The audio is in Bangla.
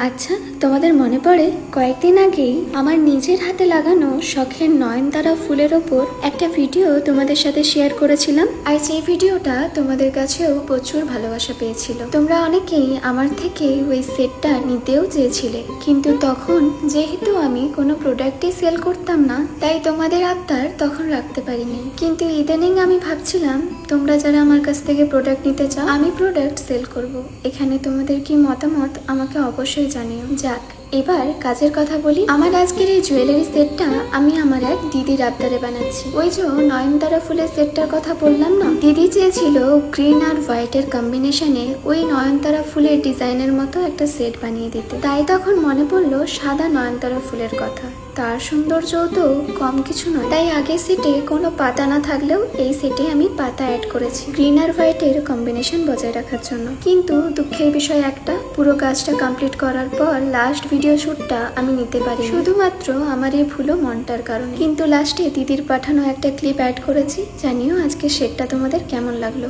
আচ্ছা, তোমাদের মনে পড়ে কয়েকদিন আগেই আমার নিজের হাতে লাগানো শখের নয়নতারা ফুলের ওপর একটা ভিডিও তোমাদের সাথে শেয়ার করেছিলাম, আর সেই ভিডিওটা তোমাদের কাছেও প্রচুর ভালোবাসা পেয়েছিল। তোমরা অনেকেই আমার থেকে ওই সেটটা নিতেও চেয়েছিলে, কিন্তু তখন যেহেতু আমি কোনো প্রোডাক্টই সেল করতাম না, তাই তোমাদের আবদার তখন রাখতে পারিনি। কিন্তু ইদানিং আমি ভাবছিলাম তোমরা যারা আমার কাছ থেকে প্রোডাক্ট নিতে চাও, আমি প্রোডাক্ট সেল করব। এখানে তোমাদের কি মতামত আমাকে অবশ্যই জানিও। যাক, এবার কাজের কথা বলি। আমার আজকের এই জুয়েলারি সেটটা আমি আমার এক দিদির আবদারে বানাচ্ছি। ওই যে নয়নতারা ফুলের সেটটার কথা বললাম না, দিদি চেয়েছিল গ্রিন আর হোয়াইটের কম্বিনেশনে ওই নয়নতারা ফুলের ডিজাইনের মতো একটা সেট বানিয়ে দিতে। তাই তখন মনে পড়লো সাদা নয়নতারা ফুলের কথা। তার সৌন্দর্য তো কম কিছু নয়, তাই আগের সেটে কোনো পাতা না থাকলেও এই সেটে আমি পাতা অ্যাড করেছি গ্রিন আর হোয়াইটের কম্বিনেশন বজায় রাখার জন্য। কিন্তু দুঃখের বিষয় একটা, পুরো কাজটা কমপ্লিট করার পর লাস্ট ভিডিও শ্যুটটা আমি নিতে পারি শুধুমাত্র আমার এই ভুলো মনটার কারণে। কিন্তু লাস্টে দিদির পাঠানো একটা ক্লিপ অ্যাড করেছি। জানিও আজকে সেটটা তোমাদের কেমন লাগলো।